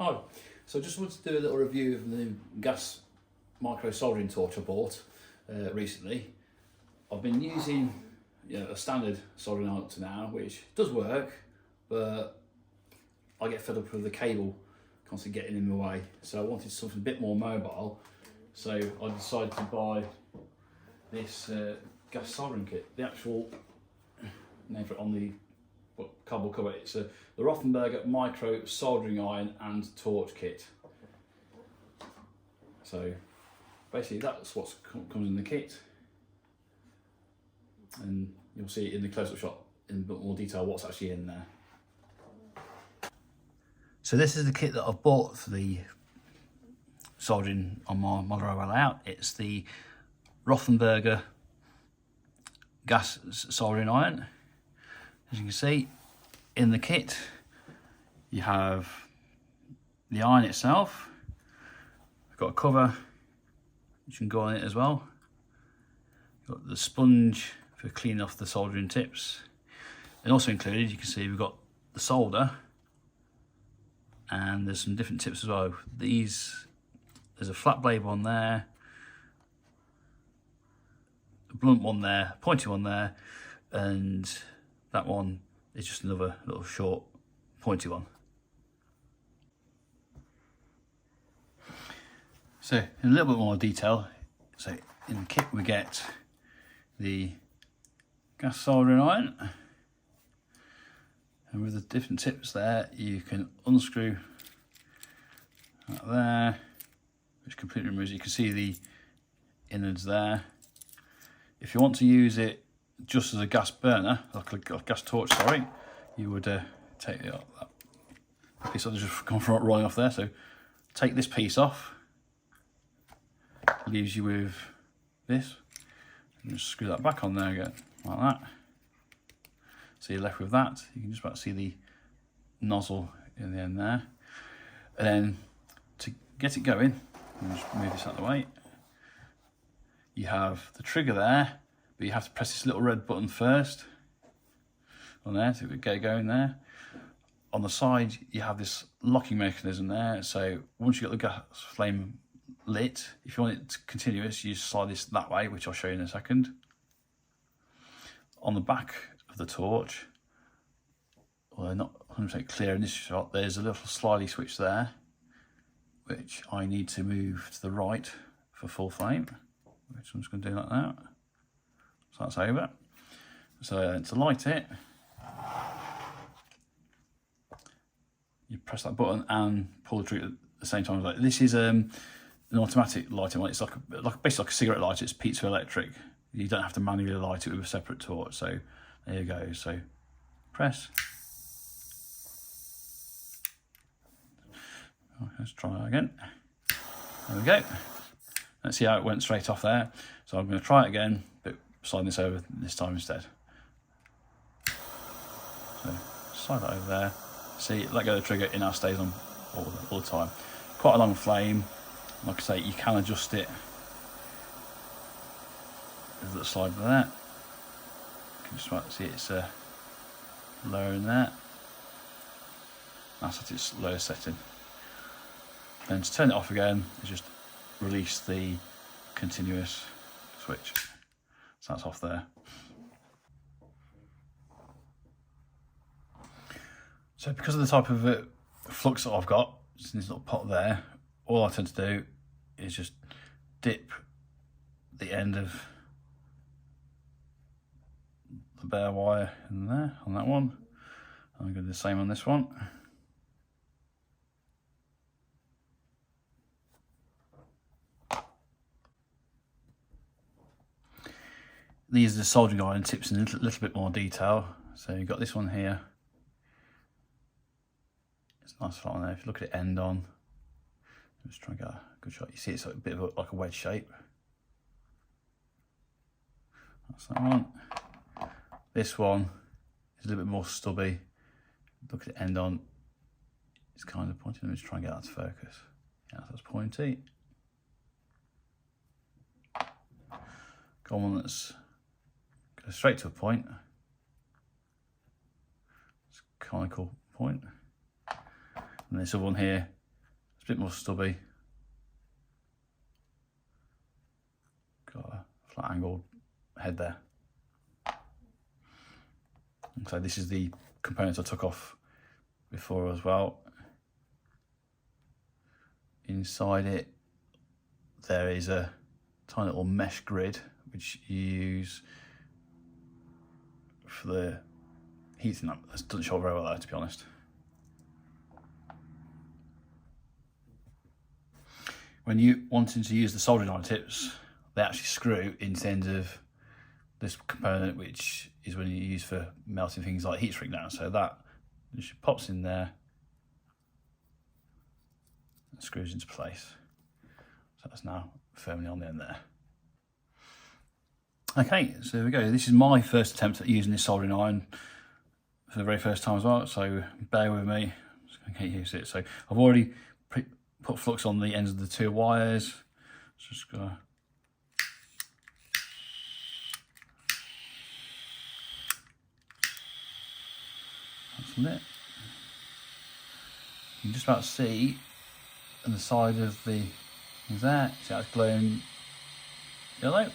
Hi, so I just wanted to do a little review of the new gas micro soldering torch I bought recently. I've been using a standard soldering iron up to now, which does work, but I get fed up with the cable constantly getting in the way. So I wanted something a bit more mobile, so I decided to buy this gas soldering kit. The actual name for it on the cardboard cover, it's the Rothenburger micro soldering iron and torch kit. So basically that's what comes in the kit, and you'll see in the close-up shot in a bit more detail what's actually in there. So this is the kit that I've bought for the soldering on my model layout. It's the Rothenburger gas soldering iron. As you can see in the kit, you have the iron itself. We've got a cover which can go on it as well. You've got the sponge for cleaning off the soldering tips. And also included, you can see we've got the solder, and there's some different tips as well. There's a flat blade one there, a blunt one there, a pointy one there, and that one is just another little short pointy one. So in a little bit more detail, so in the kit we get the gas soldering iron, and with the different tips there you can unscrew that there, which completely removes it. You can see the innards there. If you want to use it just as a gas burner, like a gas torch, sorry, you would take that piece off, just come from rolling off there. So take this piece off, leaves you with this, and just screw that back on there again, like that. So you're left with that. You can just about see the nozzle in the end there. And then to get it going, just move this out of the way. You have the trigger there, but you have to press this little red button first on there to get it going there. On the side, you have this locking mechanism there. So once you've got the gas flame lit, if you want it to continuous, you slide this that way, which I'll show you in a second. On the back of the torch, well, not 100% clear in this shot, there's a little slidey switch there, which I need to move to the right for full flame, which I'm just going to do like that. So that's over. So to light it, you press that button and pull the trigger at the same time. Like this is an automatic lighting one. It's basically like a cigarette lighter. It's piezoelectric. You don't have to manually light it with a separate torch. So there you go. So press. Okay, let's try that again. There we go. Let's see how it went straight off there. So I'm going to try it again, but sliding this over this time instead. So slide that over there. See, let go of the trigger, it now stays on all the time. Quite a long flame. Like I say, you can adjust it with the slide there. You can just see it's lower in there. That's at its lowest setting. Then to turn it off again, is just release the continuous switch. So that's off there. So because of the type of flux that I've got, just in this little pot there, all I tend to do is just dip the end of the bare wire in there, on that one. I'm going to do the same on this one. These are the soldering iron tips in a little bit more detail. So you've got this one here. It's nice flat on there. If you look at it end on, just try and get a good shot. You see it's like a bit of like a wedge shape. That's that one. This one is a little bit more stubby. Look at it end on. It's kind of pointy. Let me just try and get that to focus. Yeah, that's pointy. Got one that's goes straight to a point. It's a conical point. And this other one here a bit more stubby. Got a flat angled head there. And so this is the components I took off before as well. Inside it there is a tiny little mesh grid which you use for the heating. That doesn't show very well there, to be honest. When you wanting to use the soldering iron tips, they actually screw into the end of this component, which is when you use for melting things like heat shrink down. So that just pops in there and screws into place. So that's now firmly on the end there. Okay, so there we go. This is my first attempt at using this soldering iron for the very first time as well, so bear with me. I'm just going to get used to it. So I've already put flux on the ends of the 2 wires. Just gonna that's it. You can just about see on the side of the things there. See how it's glowing yellow.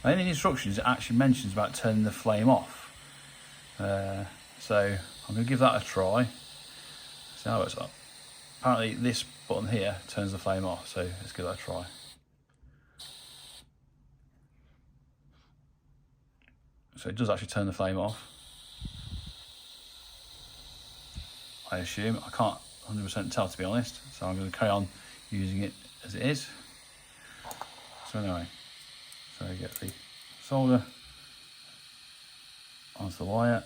In the instructions it actually mentions about turning the flame off. So I'm going to give that a try. See how it's up. Apparently this button here turns the flame off, so let's give that a try. So it does actually turn the flame off, I assume. I can't 100% tell, to be honest, so I'm going to carry on using it as it is. So anyway, so I get the solder onto the wire.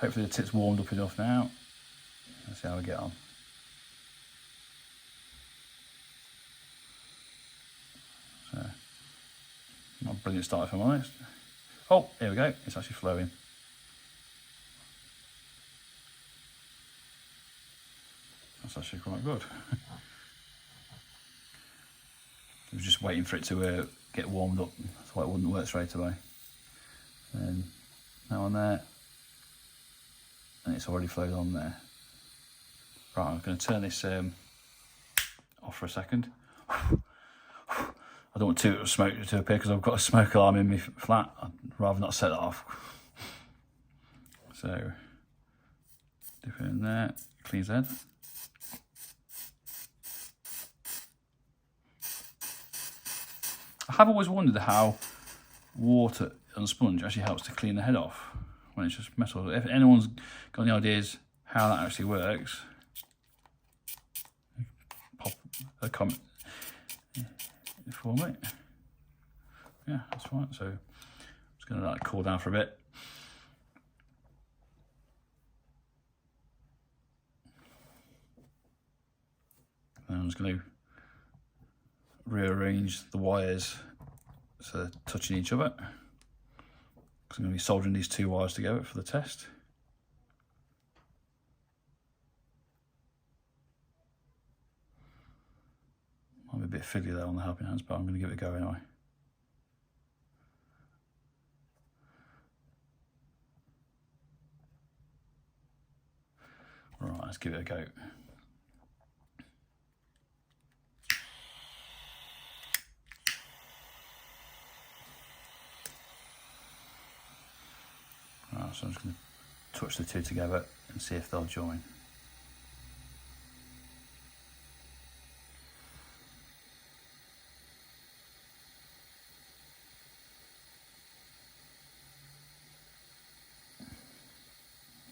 Hopefully the tip's warmed up enough now. Let's see how we get on. So, not a brilliant start if I'm honest. Oh, here we go, it's actually flowing. That's actually quite good. I was just waiting for it to get warmed up, so it wouldn't work straight away. And now on there, and it's already flowed on there. Right, I'm going to turn this off for a second. I don't want too much smoke to appear because I've got a smoke alarm in my flat. I'd rather not set that off. So, dip it in there, cleans head. I have always wondered how water and sponge actually helps to clean the head off when it's just metal. If anyone's got any ideas how that actually works, pop a comment for me. Yeah, that's right. So I'm just going to let it cool down for a bit. And I'm just going to rearrange the wires so they're touching each other. I'm going to be soldering these 2 wires together for the test. Might be a bit fiddly there on the helping hands, but I'm going to give it a go anyway. Right, let's give it a go. So I'm just going to touch the 2 together and see if they'll join.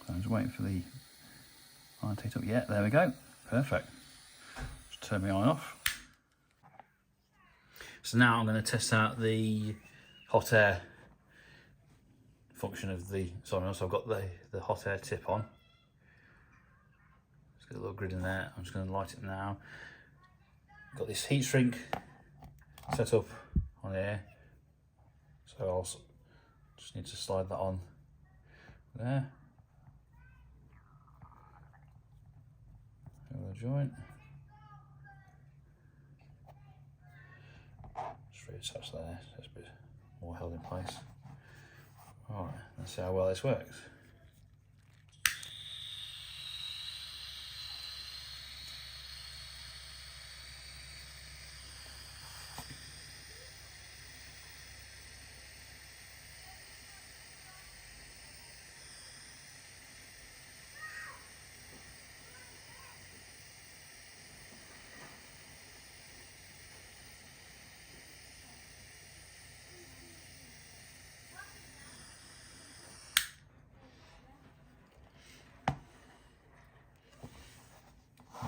So I'm just waiting for the iron to heat up. Yeah, there we go. Perfect. Just turn my iron off. So now I'm going to test out the hot air function of the soldering. So I've got the hot air tip on. Just got a little grid in there. I'm just going to light it now. Got this heat shrink set up on here, so I'll just need to slide that on there. The joint. Just reattach there, so it's a bit more held in place. Alright, let's see how well this works.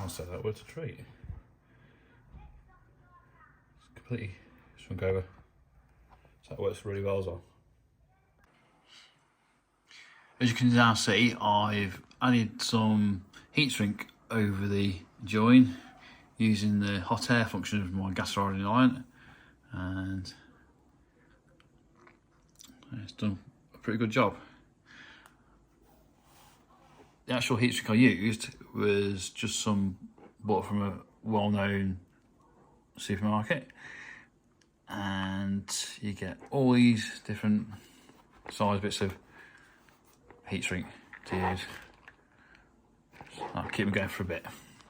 I'll say that word's a treat. It's completely shrunk over. So that works really well as well. As you can now see, I've added some heat shrink over the join using the hot air function of my gas soldering iron, and it's done a pretty good job. The actual heat shrink I used was just some bought from a well-known supermarket, and you get all these different size bits of heat shrink to use. I'll keep them going for a bit.